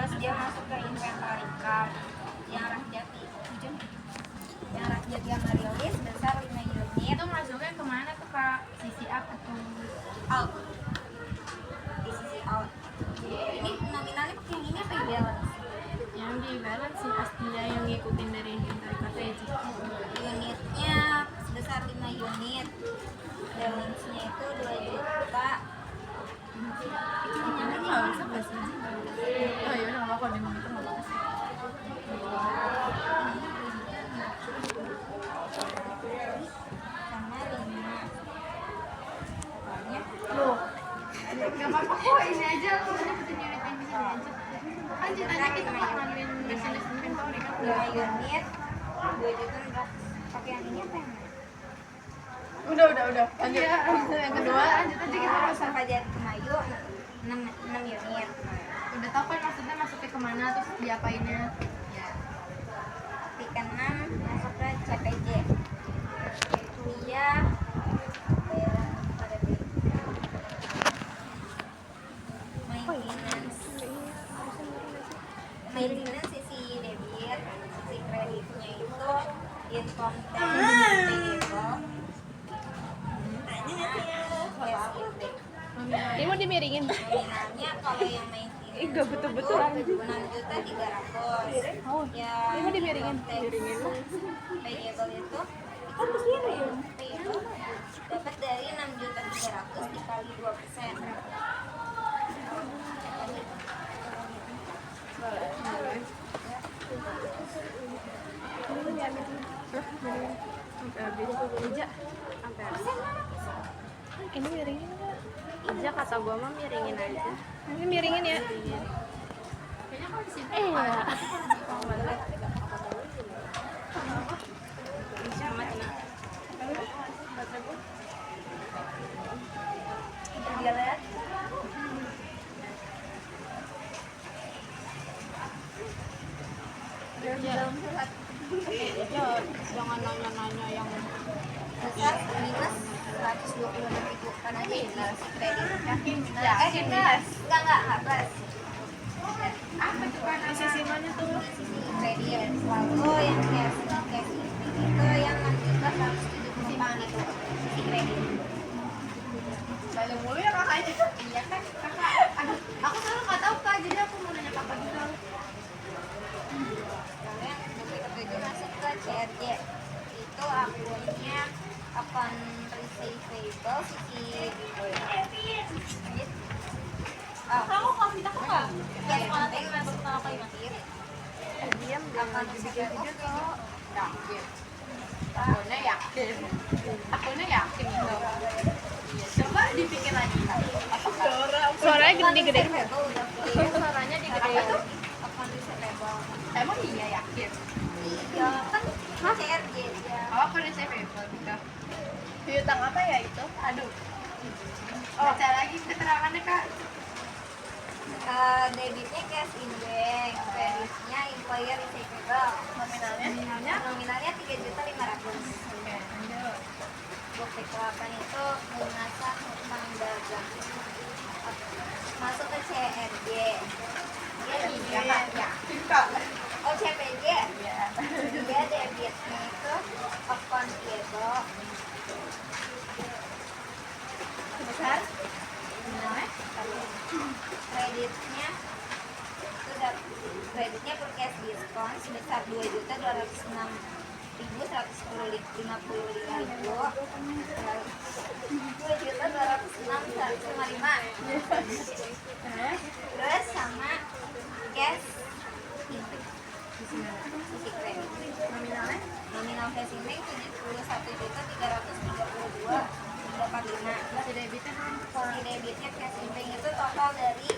pas dia masuk ke inventory card yang rakyat yang merilis sebesar 5 unit. Itu masuknya kemana tuh Kak? Sisi apa tuh? Out. Di sisi out. Ini nominalnya pakai yang ini apa yang balance? Yang di balance sih pastinya yang ngikutin dari inventory card. Unitnya sebesar 5 unit. Balance-nya itu 2 juta. Ini nggak usah nggak sih? Oh iya udah nggak apa-apa di monitor nggak apa-apa sih. Sama 5. Pokoknya Loh, nggak apa-apa kok ini aja aku nyebutin unit yang di sini aja. Kan ceritanya kita mau ngambilin business inventory kan. 2 unit 2 juta enggak pakai yang ini apa yang mana? Udah. Lanjut. Yang kedua lanjut aja kita Terus usah. apa jadi Kemayu 6 unit. Udah tau kan maksudnya masuknya kemana terus diapainnya? Ya. Tiga 6 masuk ke CPJ. Dia bayaran pada bill. Maintenance sisi debit, sisi kreditnya itu income tax payable. Cash index. Ini mau dimiringin. Nominalnya kalau yang maintenance Enggak betul-betul. 6.300.000. Ya, Ini mau dimiringin. payable itu payable dapat dari 6.300.000 dikali 2%. Ini miringin enggak? Ija kata gua mah miringin aja. Ini miringin ya. Kayaknya kalau di sini Ya. Sama Cina. Dia lihat Ija jangan nanya-nanya yang besar minus 126.000 karena dia si kredit Ya, minus enggak plus apa tuh kan? Di sisi mana tuh? sisi kredit lalu yang cash itu yang 6.175 itu sisi kredit. Balik mulu ya kakaknya. Iya kan Kakak, aduh, aku selalu nggak tahu Kak, jadi aku mau nanya kakak juga. kalian bukti ketujuh masuk ke CRJ itu akunnya akun receivable sisi Kamu kopi tak enggak? ya yang penting masuk ke akun Diam akun receivable Yakin. Akunya yakin gitu. Coba dipikir lagi. Suaranya gede-gede. suaranya digedein akun receivable. Emang iya yakin? Iya kan CRJ ya. Oh, aku udah save juga. Piutang apa ya itu? Aduh. Oh, baca lagi keterangannya Kak. Debitnya cash in bank, kreditnya employer receivable. Nominalnya 3.500.000. Oke, lanjut. Bukti kelapan itu lunasan utang dagang. Masuk ke CRJ. Dia Iya Kak, yakin Kak. oh CPJ. Iya. Dia debitnya itu account payable sebesar kreditnya itu kreditnya per cash diskon sebesar 2.206.155 terus sama cash index sisi kredit nominal cash index 71.332.45 Si debitnya kan si debitnya cash in bank itu total dari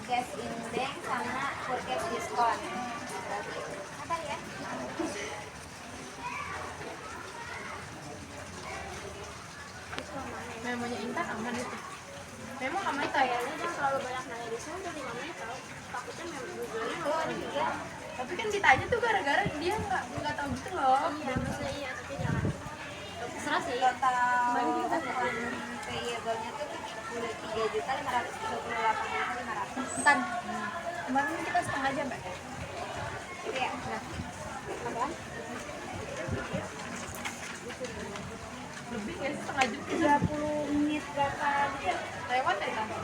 cash in bank sama for cash diskon. Berarti apa ya? memonya Intan aman itu. Memang aman itu ya? Kayaknya dia selalu banyak nanya di sini dari mamanya tahu. Takutnya memang Google-nya Itu ada juga. Tapi kan ditanya tuh gara-gara dia nggak tahu gitu loh. iya, maksudnya iya, tapi jangan. Terserah sih. Total payable-nya tuh 73.538.500. Intan. Kemarin kita setengah jam ya? Iya. Apaan? Lebih nggak sih setengah jam? 30 menit berapa gitu? Lewat ya tante?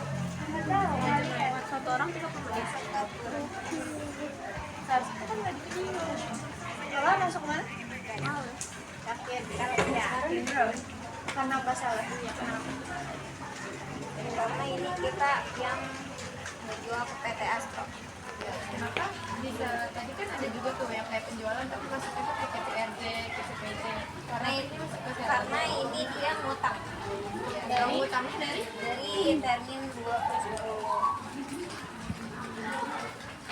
Nggak tahu. Kali ya. Lewat satu orang 30 menit. Seharusnya kan nggak di video. Lola masuk mana? Yakin. Yakin. Karena apa salah? Iya, kenapa? Karena ini kita yang menjual ke PT Astro. Kenapa bisa? Tadi kan ada juga tuh yang kayak penjualan tapi masuknya tuh ke PTRJ, ke CPJ. Karena ini dia ngutang. Yang utangnya dari Dari termin 2/10.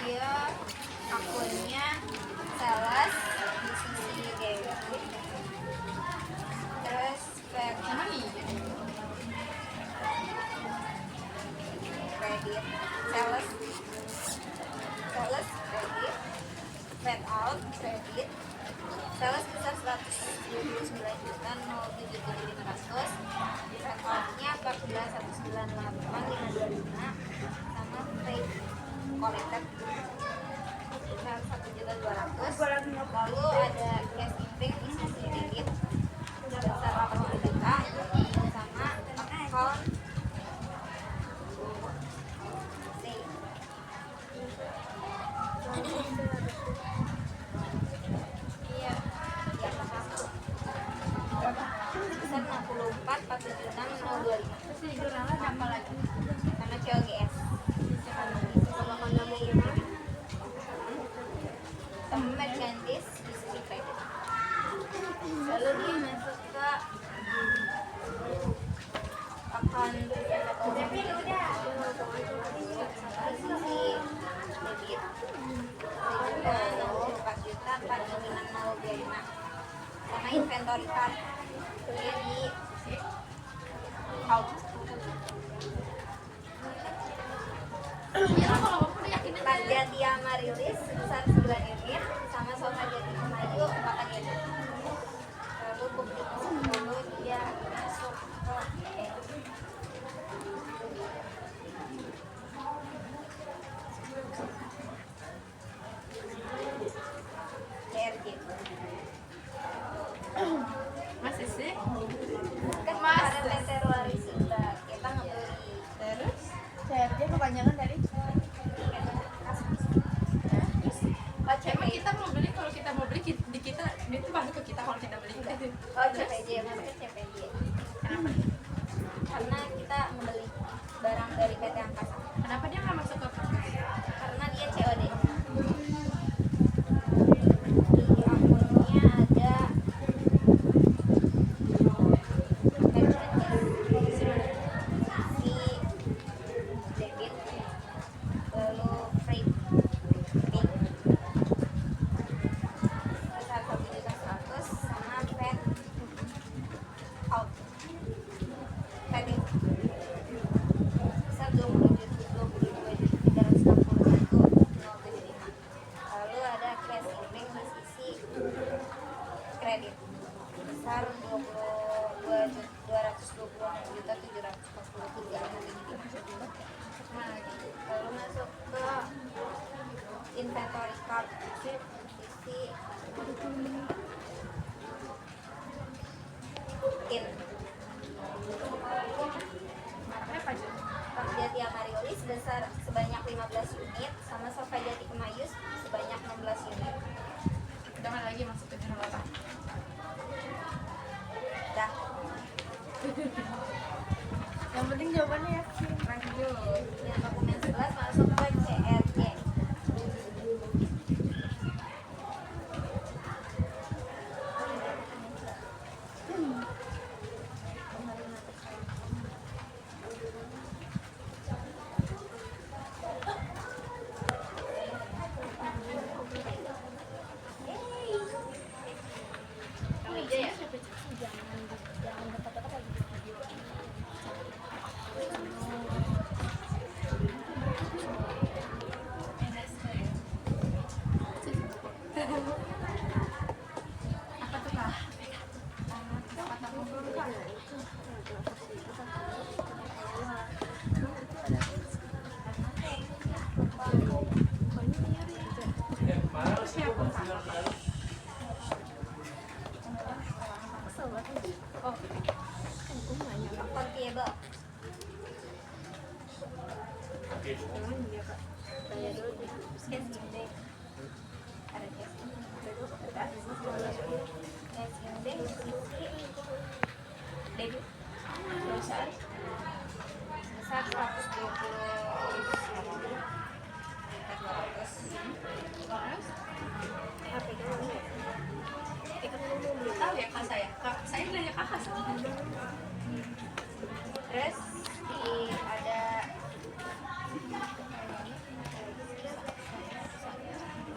Dia akunnya sales di sisi debit. Terus emang iya. kredit, sales kredit, fed out kredit, sales besar 129.007.500, fed outnya 14.198.525 sama trade collected sebesar 1.200.000. Lalu ada cash in bank di sisi debit sebesar 80 juta sama account iya ya sebesar 64.476.025 Terus di jurnalnya ada apa lagi? sama COGS sama merchandise di sisi kredit. Lalu dia masuk ke account debit udah di sisi debit 4.426.025 sama inventory card dia di out. Iya lah kalau aku udah yakin aja. Jati Amarilis sebesar 9 unit sama sofa Jati Melayu 4 unit. Lalu bukti 10 dia masuk ke DRJ. Masih sih? Kan kemarin Februari sudah kita ngebeli Terus? CRJ kepanjangan dari Emang kita mau beli, kalau kita mau beli di kita itu masuk ke kita kalau kita beli. oh CPJ, masuk ke CPJ. Kenapa? Karena kita membeli barang dari PT Angkasa. Kenapa dia nggak masuk ke Karena dia COD. Di akunnya ada si debit, lalu free pink besar 1.100.000 sama pet out pet in besar 22.361.075. Lalu ada cash in bank di sisi kredit besar 226.743.075. Lalu masuk ke inventory card sisi in apa aja? Pak Jati Amarilis sebesar sebanyak 15 unit sama sofa Jati Kemayus sebanyak 16 unit. Jangan lagi masuk ke jurnal apa? Dah. yang penting jawabannya ya. Lanjut. Yang dokumen 11 masuk ke CRJ. Portable. Casing bank. Ada casing. Casing bank sisi debit sebesar 120.000. Tahu ya kak saya? Saya belanja kakak sebenarnya. Terus ada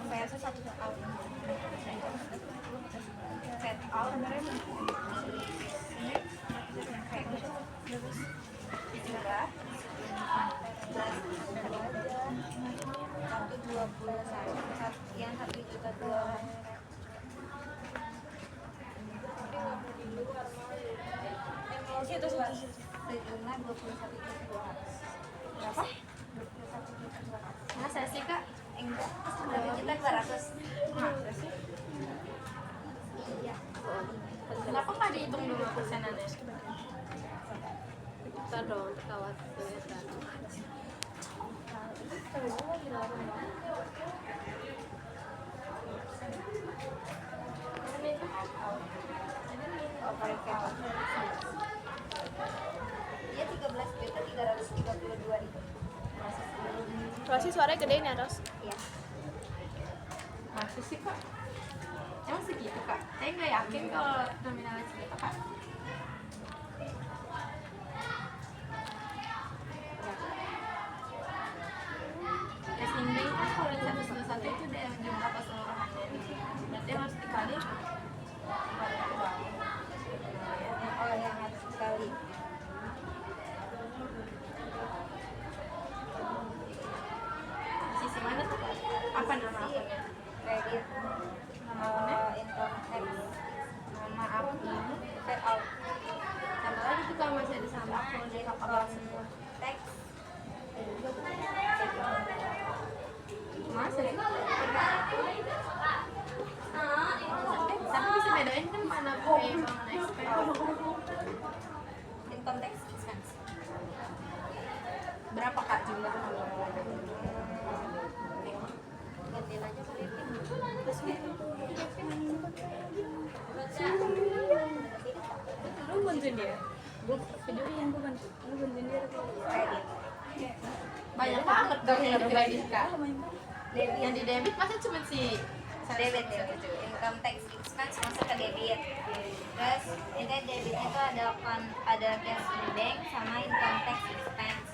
bayarnya 1 tahun. Set out jumlah 120 yang 1.200.000. Sejumlah 21.200. Berapa? 21.200. Masa sih kak? Enggak, 1.200.000. Masa sih? Iya. Kenapa nggak dihitung dulu persenannya? Kita dong kawat kelihatan. Dia 13.332.000. Masih suaranya gede nih Ros. Iya. Masa sih kak? Emang segitu kak? Saya nggak yakin kalau nominalnya segitu kak. Casing bank kan kalau yang 111 itu udah jumlah keseluruhannya. Berarti harus dikali. Oh, yang harus sekali. Sisi mana tuh kak? Apa nama akunnya? Kredit, income tax, nama akun, payout, Satu lagi tuh kalau masih ada sama akun di kakak semua. tax. Masa ya? Tapi bisa bedain kan mana pay sama XP. Income tax expense. Berapa kak jumlahnya? Gantiin aja kredit. Lu bantuin dia. Gue video yang gue bantu. Lu bantuin dia. Kredit. Banyak banget dong yang di kredit kak. Debit. Yang di debit masa cuma si Debit. Income tax expense masuk ke debit. Terus ini debitnya tuh ada cash in bank sama income tax expense.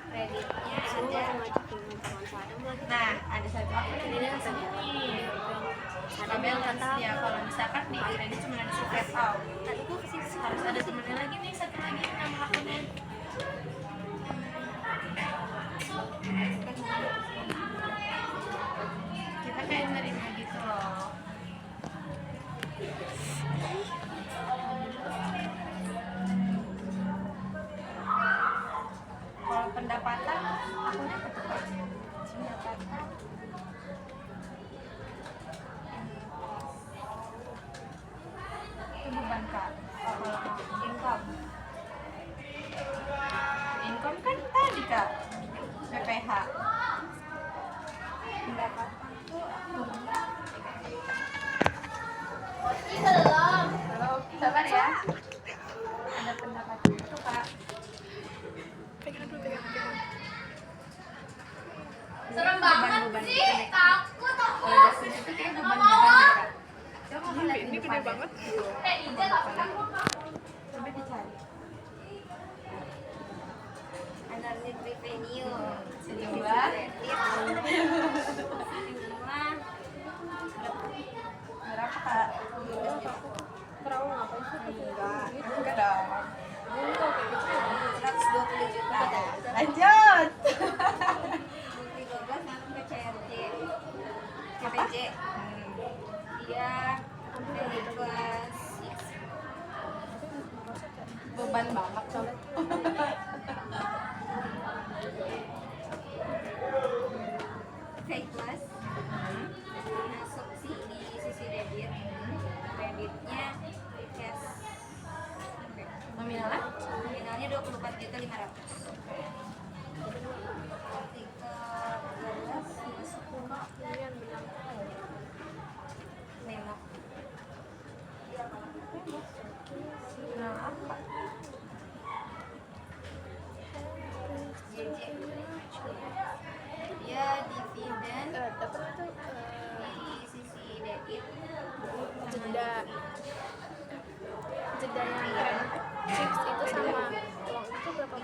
Kreditnya ada. Nah, ada satu akun yang dia segini. Ada balance ya. Kalau misalkan di kredit cuma ada si cash out. Harus ada temennya lagi nih, satu lagi nama akunnya. Kita kayak nerima gitu loh. Kalau pendapatan akunnya apa tuh kak? Pendapatan. Itu beban kak. Kalau Income. income kan tadi kak PPH. Pendapatan tuh Halo, sabar ya. Ada pendapatan itu kak. Serem banget sih. Takut aku. Kalau udah segitu tuh kayak beban-beban kak. Coba lihat ini gede banget. Ija tapi aku Coba dicari. ada net revenue. Sejumlah Sejumlah berapa kak? perahu ngapain sih? Enggak dong. 120 juta. Lanjut. Multi 12 langsung ke CRJ. CPJ. Dia dari kelas 6. Beban banget coba. K kelas. Masuk sih 500. Ketika 12 masuk ke memo. Nah, apa? JJ. Dia dividen Dapat itu di sisi debit jeda yang keren fix itu sama uang itu berapa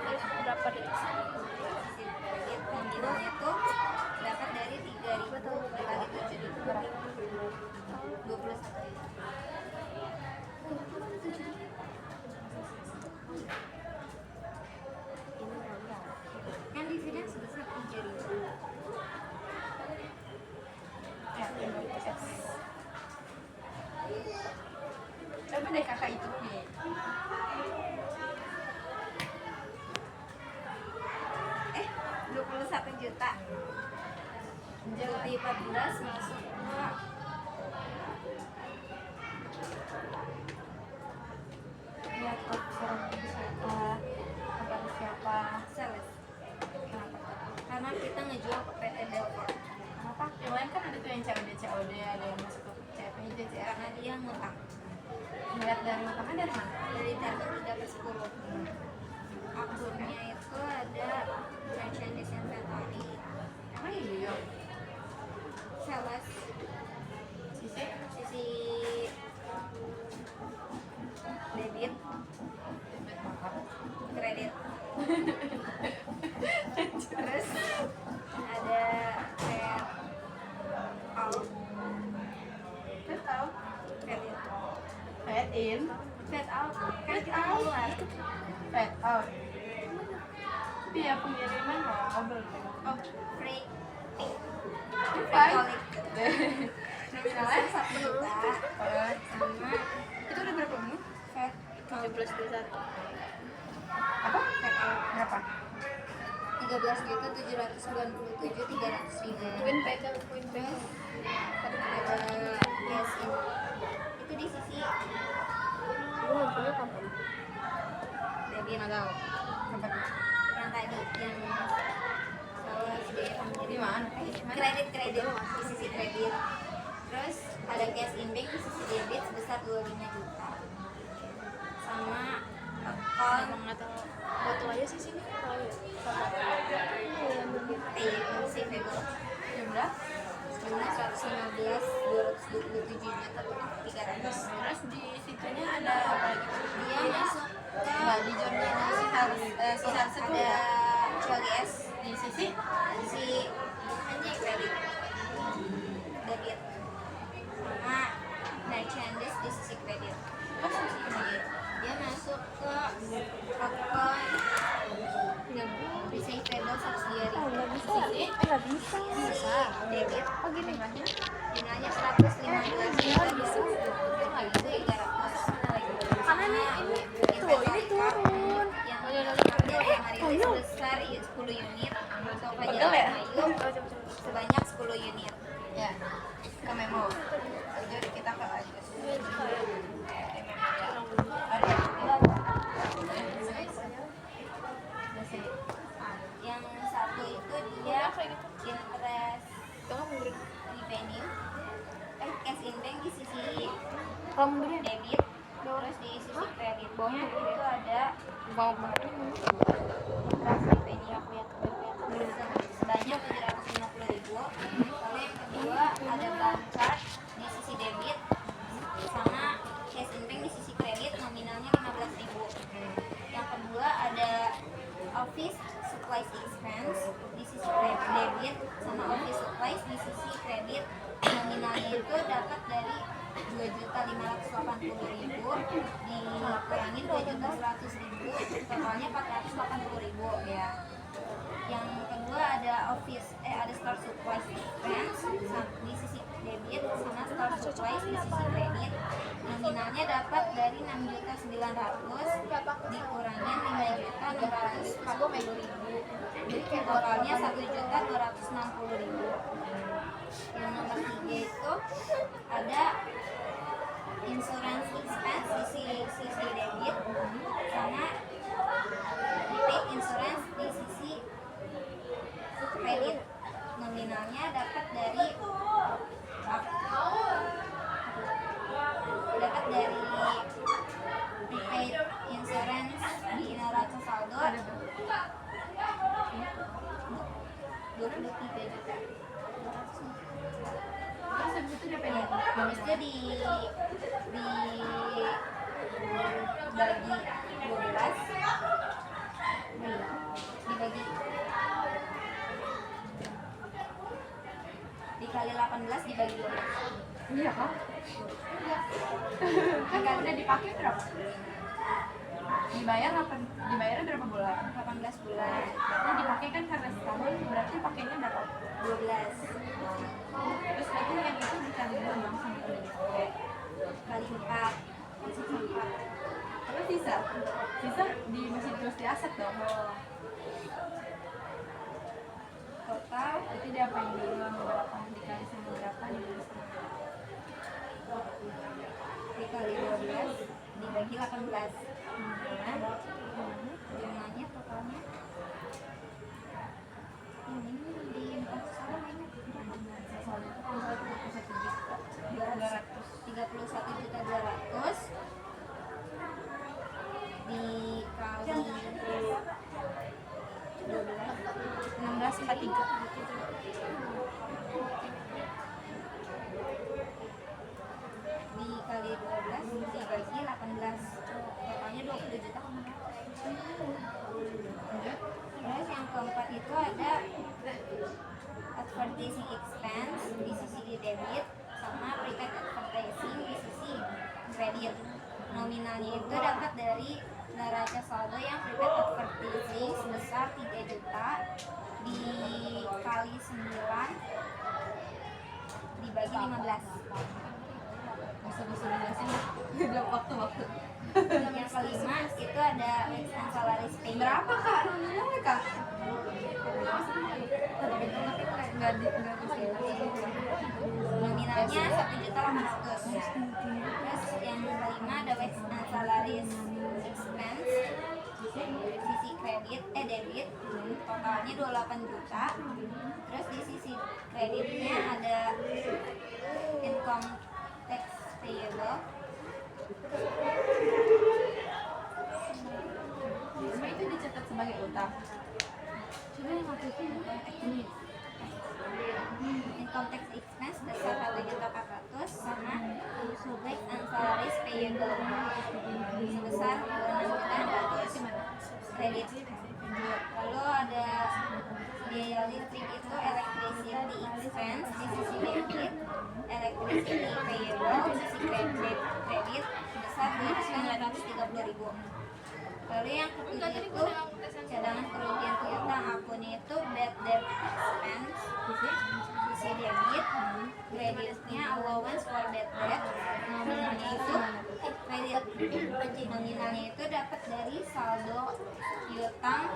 detik sih? sisi debit nominalnya tuh dapat dari 3.000 dikali 7.000 berapa? 21. Kan dividen sebesar 3.000. Ya, coba deh kakak itu nih. Eh, 21 juta. Jadi 14 masuk ke Lihat kok serang siapa, kepada siapa. sales. Kenapa? Karena kita ngejual ke PT Delport. Kenapa? Yang lain kan ada tuh yang COD, ada yang masuk ke CPJ, Karena dia ngutang. Ngeliat dari utangnya dari mana? Dari target 3/10. Akunnya itu ada merchandise inventory, Emang iya? sales, Sisi? sisi debit, kredit. Terus ada kayak out, Terus tau? kredit, Fade in, fade out, kan Fade kita out. keluar. fade out. Biaya pengiriman mobil. Oh, free. Fine. Nominalnya 1 juta sama Itu udah berapa menit? fed 17 Apa? fed out Berapa? 13.797.300.000. Poin pegang poin Terus ada cash in itu di sisi gue ngumpulnya kapan? debit atau Berapa? yang tadi yang sales Di mana? kredit di sisi kredit. Terus ada cash in bank di sisi debit sebesar 25 juta sama account Nggak tahu foto aja sih sini tahu ya receivable Jumlah? jumlah 115.227.300. Terus di situnya ada apa lagi? Dia masuk ke Nah, di jurnal sisa ada COGS di sisi si anjing kredit debit sama merchandise di sisi kredit. Dia masuk ke account receivable subsidiary nggak bisa bisa debit oh gini jumlahnya 115.200.300. karena ini tuh ini turun yang rilis besar 10 unit atau Pegel ya? sebanyak 10 unit. ya ke memo. Jadi kita ke aja. Yang satu itu dia interest revenue cash in bank di sisi kalau mundurin debit terus di sisi kreditnya itu ada mau interest revenue sebanyak 750.000. Lalu yang kedua ada bank charge di sisi debit sama cash in bank di sisi kredit nominalnya 15.000. Yang kedua ada office supplies expense di sisi debit sama office supplies di sisi kredit nominalnya itu dapat dari 2.580.000 dikurangin 2.100.000 totalnya 480.000 ya. Yang kedua ada ada store supplies expense di sisi debit sama store supplies di sisi kredit nominalnya dapat dari 6.900.000 dikurangin 5.640.000 jadi totalnya 1.260.000. Yang nomor 3 itu ada insurance expense di sisi debit sama pay nominalnya dapat dari prepaid insurance di neraca saldo 23 juta. Terus habis itu DP nya Habis itu dibagi 12, dibagi dikali 18 dibagi 12. iya kak kan udah dipakai berapa? Dibayarnya berapa bulan? 18 bulan, Berarti dipakai kan karena setahun, berarti pakainya berapa? 12 Terus lagi yang itu dikali dua dong sama udah dipakai. kali 4, sisa 4. Terus sisa masih terus di aset dong. Total Berarti diapain dulu sama berapa? Dikali sama berapa? Dikali sama dikali 12 dibagi 18. Jumlahnya totalnya ini di 4 sama ini 31.200 dikali 12 dibagi 18, totalnya 20 juta. Terus yang keempat itu ada advertising expense di sisi debit sama prepaid advertising di sisi kredit. Nominalnya itu dapat dari neraca saldo yang prepaid advertising sebesar 3 juta dikali 9 dibagi 15. bisa jelasin udah waktu. Yang kelima itu ada expense salaries pay. Berapa kak nominalnya kak? Nggak Nominalnya 1.800.000. Terus yang kelima ada expense salaries expense sisi debit totalnya 28 juta. Terus di sisi kreditnya ada income tax payable semua itu dicatat sebagai utang. Coba yang aku ini income tax expense sebesar 1.400.000 sama subject and salaries payable sebesar 26.400.000 kredit. Lalu ada biaya listrik itu electricity expense di sisi debit, electricity payable di sisi kredit sebesar 930.000. Lalu yang ketujuh itu cadangan kerugian piutang, akunnya itu bad debt expense sisi debit, kreditnya allowance for bad debt, nominalnya itu kredit nominalnya itu dapat dari saldo piutang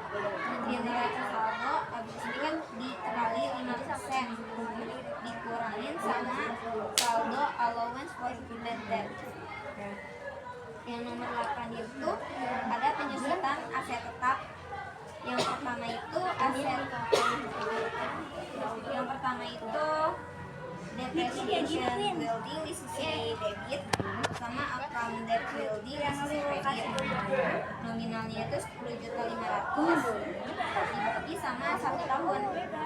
di neraca saldo, habis ini kan dikali 5% dikurangin sama saldo allowance for bad debt. Yang nomor 8 itu ada penyusutan aset tetap. Yang pertama itu depreciation building di sisi debit sama account debt building di sisi kredit. Nominalnya itu 10.500.000 dibagi sama 1 tahun,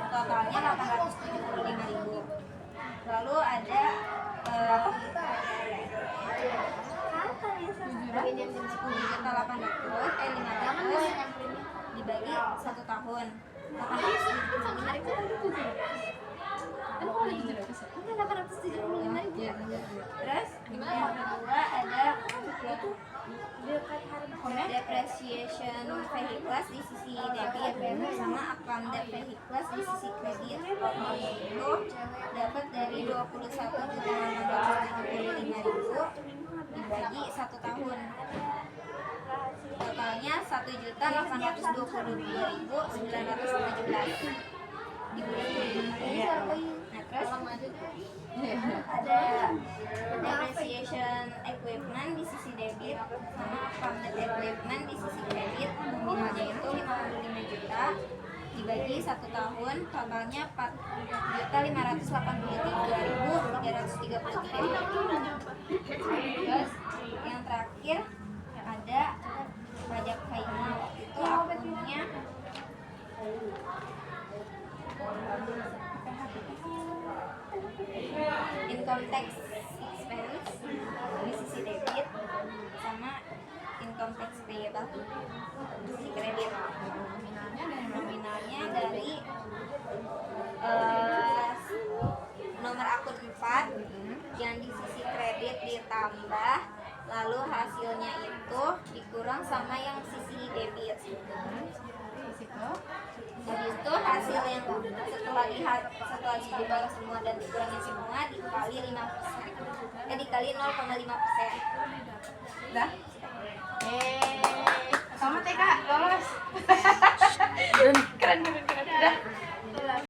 totalnya 875.000. Lalu ada 10.800.000 dibagi 1 tahun 875.000. Terus yang kedua ada depreciation vehicles di sisi debit sama account debt vehicles di sisi kredit. Totalnya itu dapat dari 21.875.000 dibagi 1 tahun, totalnya 1.822.917 di bulan ini. Nah terus ada depreciation equipment di sisi debit sama account equipment di sisi kredit. Nominalnya itu 55 juta dibagi 1 tahun, totalnya 4.583.333. Terus yang terakhir ada pajak final, itu akunnya income tax expense di sisi debit sama income tax payable di sisi kredit. Nominalnya dari nomor akun 4 yang di sisi kredit ditambah, lalu hasilnya itu dikurang sama yang sisi debit. Habis itu hasil yang setelah dibagi semua dan dikurangin semua dikali 5%, dikali 0,5%. Udah? Selamat ya kak, lolos.